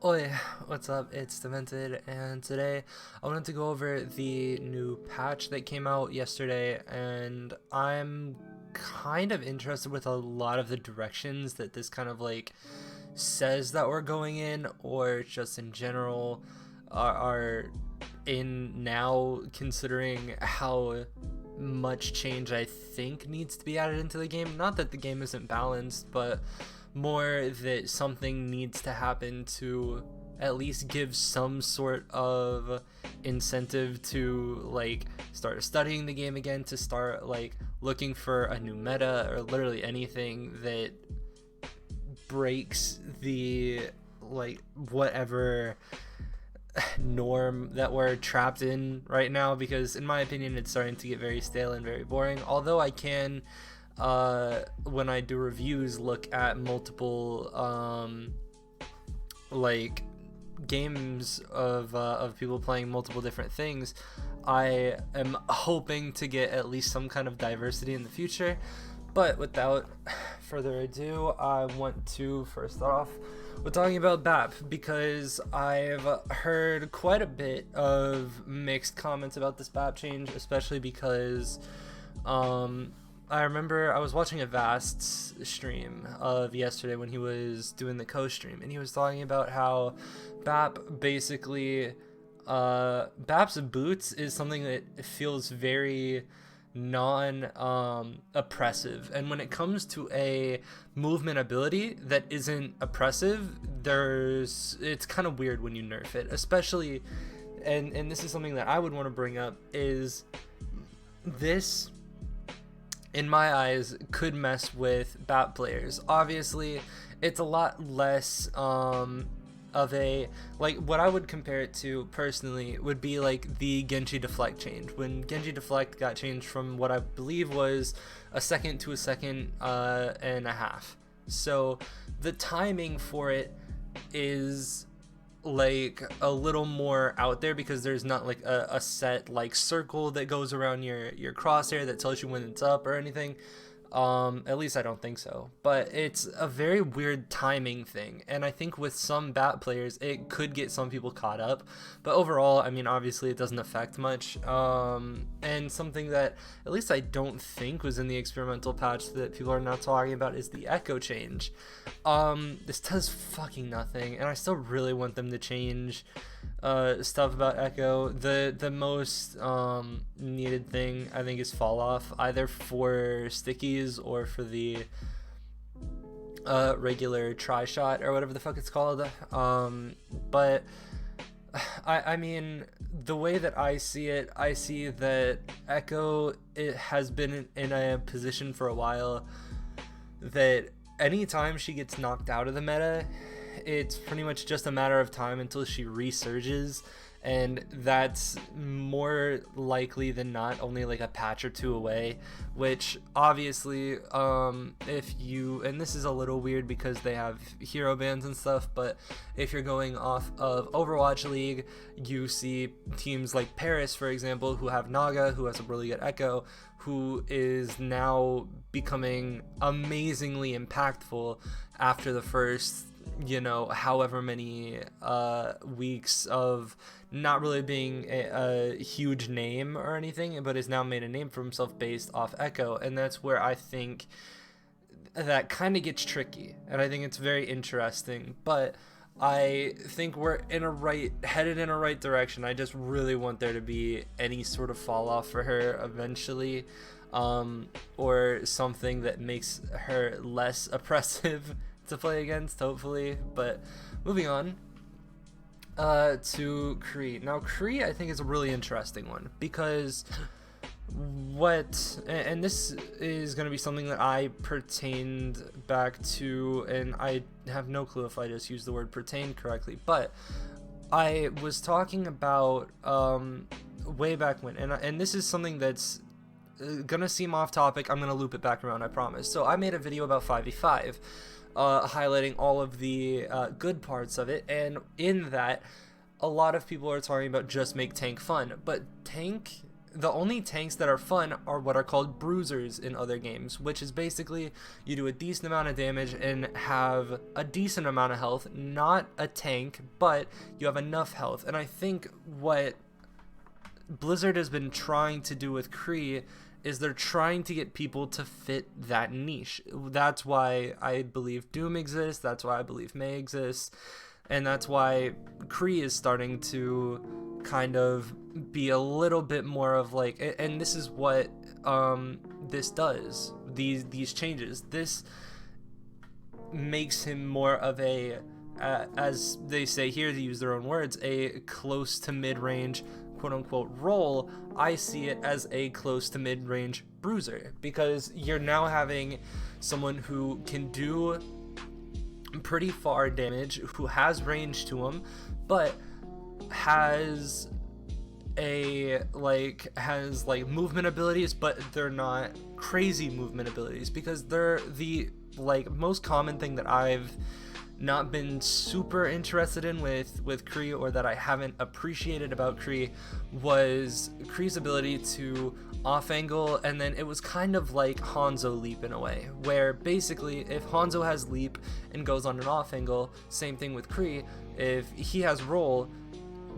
Oi, what's up? It's Demented, and today I wanted to go over the new patch that came out yesterday, and I'm kind of interested with a lot of the directions that this kind of says that we're going in, or just in general are in now, considering how much change I think needs to be added into the game. Not that the game isn't balanced, but more that something needs to happen to at least give some sort of incentive to start studying the game again, to start looking for a new meta or literally anything that breaks the whatever norm that we're trapped in right now, because in my opinion it's starting to get very stale and very boring. Although I can when I do reviews look at multiple games of people playing multiple different things, I am hoping to get at least some kind of diversity in the future. But without further ado, I want to first start off with talking about BAP, because I've heard quite a bit of mixed comments about this BAP change, especially because I remember I was watching a Vast's stream of yesterday when he was doing the co-stream, and he was talking about how BAP basically, BAP's boots is something that feels very non-oppressive, and when it comes to a movement ability that isn't oppressive, it's kind of weird when you nerf it, especially, and this is something that I would want to bring up, is this, in my eyes, could mess with BAP players. Obviously, it's a lot less of a, what I would compare it to personally would be like the Genji deflect change. When Genji deflect got changed from what I believe was a second to a second and a half. So the timing for it is a little more out there, because there's not a set circle that goes around your crosshair that tells you when it's up or anything. At least I don't think so, but it's a very weird timing thing, and I think with some BAT players it could get some people caught up, but overall, I mean, obviously it doesn't affect much. And something that at least I don't think was in the experimental patch that people are now talking about is the echo change. This does fucking nothing, and I still really want them to change stuff about echo. The most needed thing, I think, is fall off, either for stickies or for the regular try shot or whatever the fuck it's called. But I mean, the way that I see it, I see that echo, it has been in a position for a while that anytime she gets knocked out of the meta, it's pretty much just a matter of time until she resurges, and that's more likely than not only a patch or two away, which obviously, if you, and this is a little weird because they have hero bans and stuff, but if you're going off of Overwatch League, you see teams like Paris, for example, who have Naga, who has a really good echo, who is now becoming amazingly impactful after the first, however many weeks of not really being a huge name or anything, but has now made a name for himself based off echo. And that's where I think that kind of gets tricky, and I think it's very interesting, but I think we're headed in a right direction. I just really want there to be any sort of fall off for her eventually, or something that makes her less oppressive to play against, hopefully. But moving on to Mccree. Now, Mccree, I think, is a really interesting one, because and this is going to be something that I pertained back to, and I have no clue if I just used the word pertain correctly, but I was talking about way back when, and this is something that's gonna seem off topic. I'm gonna loop it back around, I promise. So I made a video about 5v5, highlighting all of the good parts of it, and in that, a lot of people are talking about just make tank fun, but tank the only tanks that are fun are what are called bruisers in other games, which is basically you do a decent amount of damage and have a decent amount of health, not a tank, but you have enough health. And I think what Blizzard has been trying to do with Mccree is they're trying to get people to fit that niche. That's why I believe Doom exists, that's why I believe May exists, and that's why Mccree is starting to kind of be a little bit more of like, and this is what this does, these changes, this makes him more of a as they say here, to use their own words, a close to mid-range quote-unquote role. I see it as a close to mid-range bruiser, because you're now having someone who can do pretty far damage, who has range to him, but has movement abilities, but they're not crazy movement abilities, because they're the most common thing that I've not been super interested in with Mccree, or that I haven't appreciated about Mccree, was Mccree's ability to off angle, and then it was kind of like Hanzo leap in a way, where basically if Hanzo has leap and goes on an off angle, same thing with Mccree, if he has roll,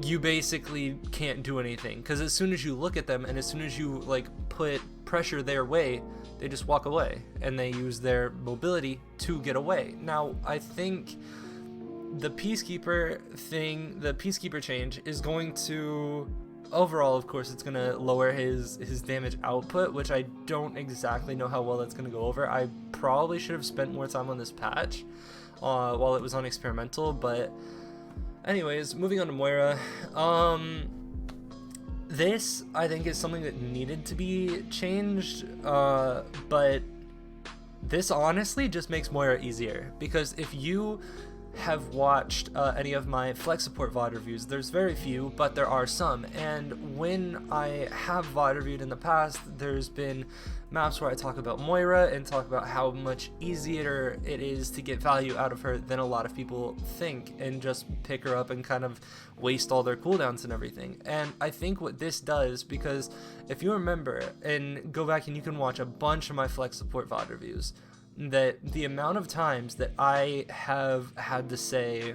you basically can't do anything, because as soon as you look at them and as soon as you put pressure their way, they just walk away and they use their mobility to get away. Now, I think the Peacekeeper change is going to, overall, of course, it's going to lower his damage output, which I don't exactly know how well that's going to go over. I probably should have spent more time on this patch while it was on experimental, but anyways, moving on to Moira. This, I think, is something that needed to be changed, but this honestly just makes Moira easier, because if you have watched any of my Flex Support VOD reviews, there's very few, but there are some, and when I have VOD reviewed in the past, there's been maps where I talk about Moira and talk about how much easier it is to get value out of her than a lot of people think, and just pick her up and kind of waste all their cooldowns and everything. And I think what this does, because if you remember, and go back and you can watch a bunch of my Flex Support VOD reviews, that the amount of times that I have had to say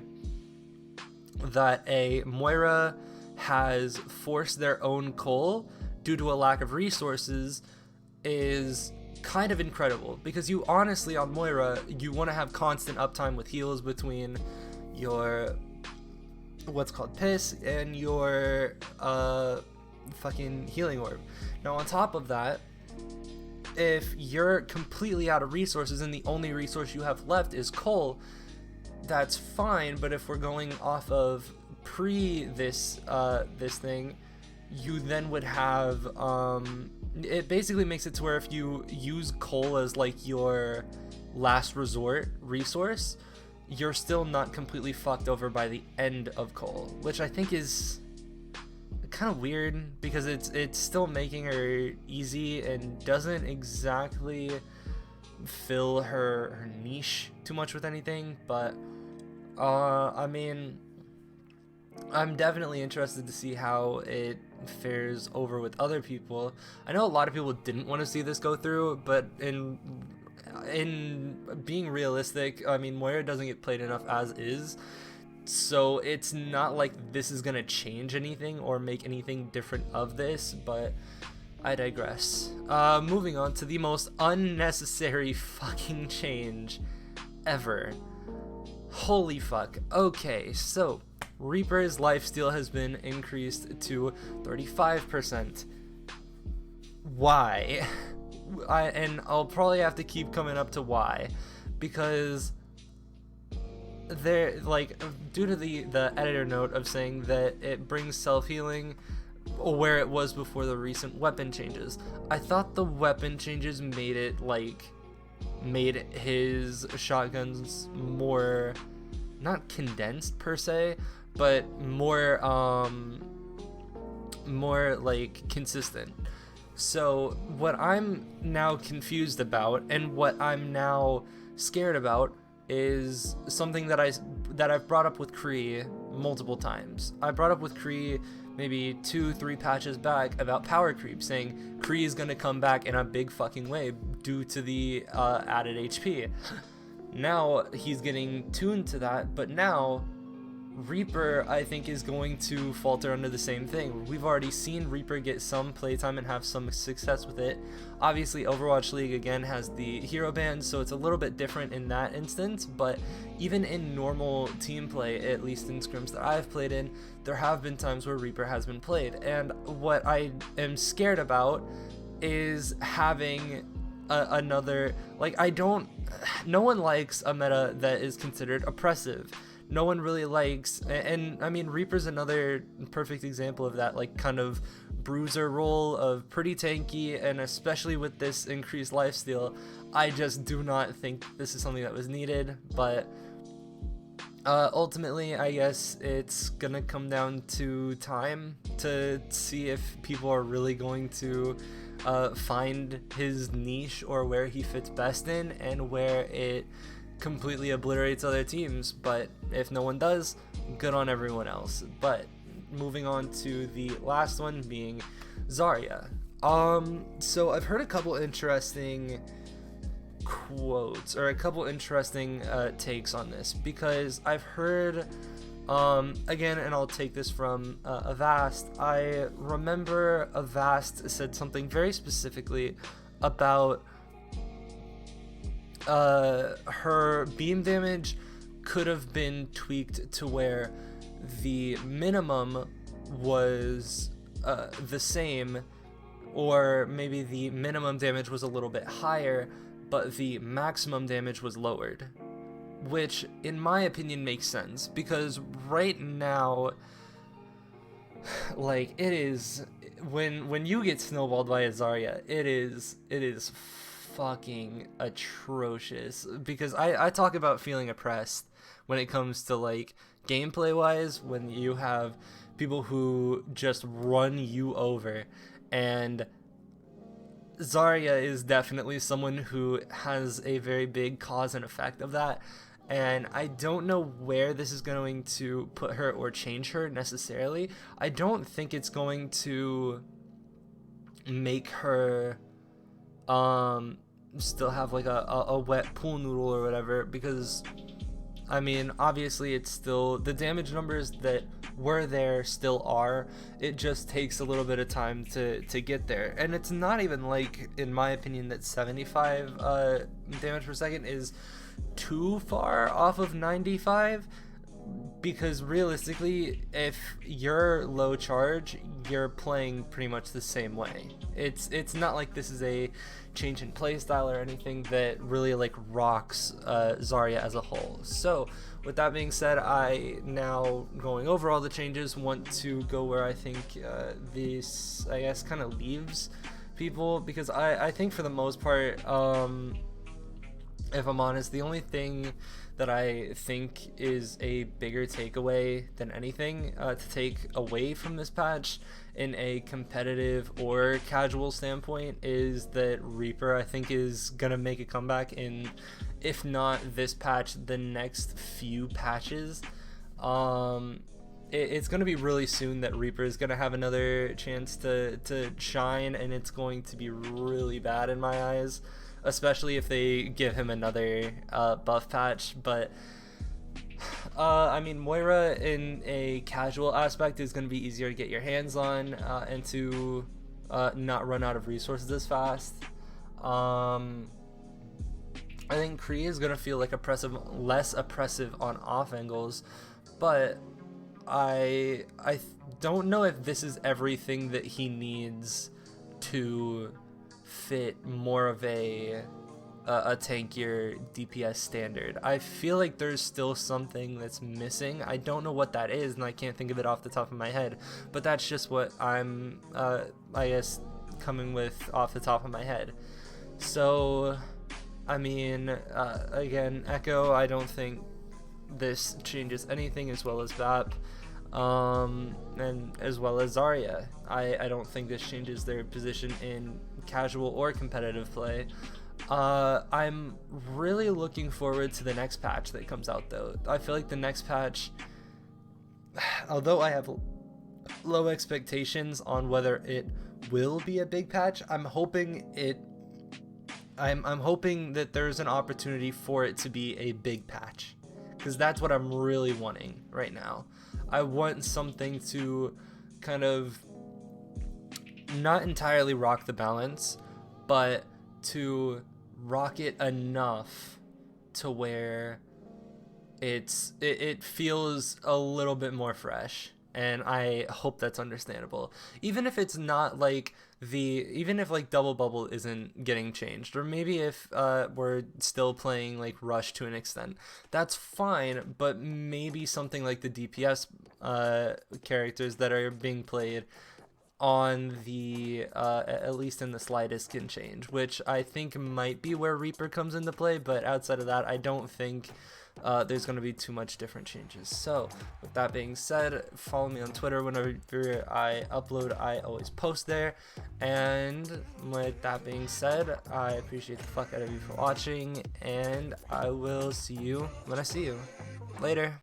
that a Moira has forced their own cull due to a lack of resources is kind of incredible, because you honestly, on Moira, you want to have constant uptime with heals between your what's called piss and your fucking healing orb. Now, on top of that, if you're completely out of resources and the only resource you have left is coal, that's fine. But if we're going off of this thing, you then would have it basically makes it to where if you use coal as your last resort resource, you're still not completely fucked over by the end of coal, which I think is kind of weird, because it's still making her easy and doesn't exactly fill her niche too much with anything. But I mean, I'm definitely interested to see how it fares over with other people. I know a lot of people didn't want to see this go through, but in being realistic, I mean, Moira doesn't get played enough as is, so it's not like this is gonna change anything or make anything different of this, but I digress. Moving on to the most unnecessary fucking change ever. Holy fuck. Okay, so Reaper's lifesteal has been increased to 35%. Why? And I'll probably have to keep coming up to why, because they're due to the editor note of saying that it brings self-healing where it was before the recent weapon changes. I thought the weapon changes made his shotguns more, not condensed per se, but more consistent. So what I'm now confused about, and what I'm now scared about, is something that that I've brought up with Mccree multiple times. I brought up with Mccree maybe 2-3 patches back about power creep, saying Mccree is going to come back in a big fucking way due to the added HP. Now he's getting tuned to that, but now Reaper, I think, is going to falter under the same thing. We've already seen Reaper get some playtime and have some success with it. Obviously, Overwatch League, again, has the hero ban, so it's a little bit different in that instance, but even in normal team play, at least in scrims that I've played in, there have been times where Reaper has been played, and what I am scared about is having another, like, no one likes a meta that is considered oppressive. No one really likes, and I mean, Reaper's another perfect example of that, like, kind of bruiser role of pretty tanky, and especially with this increased lifesteal, I just do not think this is something that was needed. But ultimately, I guess it's gonna come down to time to see if people are really going to find his niche or where he fits best in, and where it completely obliterates other teams. But if no one does, good on everyone else. But moving on to the last one, being Zarya. So I've heard a couple interesting quotes, or a couple interesting takes on this, because I've heard again, and I'll take this from Avast. I remember Avast said something very specifically about her beam damage could have been tweaked to where the minimum was the same, or maybe the minimum damage was a little bit higher, but the maximum damage was lowered, which in my opinion makes sense, because right now, like, it is, when you get snowballed by a Zarya, it is fucking atrocious, because I talk about feeling oppressed when it comes to, like, gameplay wise, when you have people who just run you over, and Zarya is definitely someone who has a very big cause and effect of that, and I don't know where this is going to put her or change her necessarily. I don't think it's going to make her still have like a wet pool noodle or whatever, because I mean, obviously it's still, the damage numbers that were there still are, it just takes a little bit of time to get there. And it's not even like, in my opinion, that 75 damage per second is too far off of 95, because realistically, if you're low charge, you're playing pretty much the same way. It's not like this is a change in playstyle or anything that really like rocks Zarya as a whole. So with that being said, I, now going over all the changes, want to go where I think this, I guess, kind of leaves people, because I think for the most part, if I'm honest, the only thing that I think is a bigger takeaway than anything to take away from this patch in a competitive or casual standpoint is that Reaper, I think, is gonna make a comeback in, if not this patch, the next few patches. It's gonna be really soon that Reaper is gonna have another chance to shine, and it's going to be really bad in my eyes, especially if they give him another buff patch. But I mean, Moira in a casual aspect is going to be easier to get your hands on and to not run out of resources as fast. I think Mccree is going to feel like less oppressive on off angles, but I don't know if this is everything that he needs to fit more of a tankier DPS standard. I feel like there's still something that's missing. I don't know what that is, and I can't think of it off the top of my head, but that's just what I'm I guess coming with off the top of my head. So I mean, again, Echo, I don't think this changes anything, as well as VAP, and as well as Zarya. I don't think this changes their position in casual or competitive play. I'm really looking forward to the next patch that comes out, though. I feel like the next patch, although I have low expectations on whether it will be a big patch, I'm hoping that there's an opportunity for it to be a big patch, because that's what I'm really wanting right now. I want something to kind of not entirely rock the balance, but to rock it enough to where it feels a little bit more fresh. And I hope that's understandable, even if it's not like even if like double bubble isn't getting changed, or maybe if we're still playing like rush to an extent, that's fine. But maybe something like the DPS characters that are being played on the at least in the slightest can change, which I think might be where Reaper comes into play. But outside of that, I don't think there's going to be too much different changes. So with that being said, follow me on Twitter. Whenever I upload, I always post there. And with that being said, I appreciate the fuck out of you for watching, and I will see you when I see you. Later.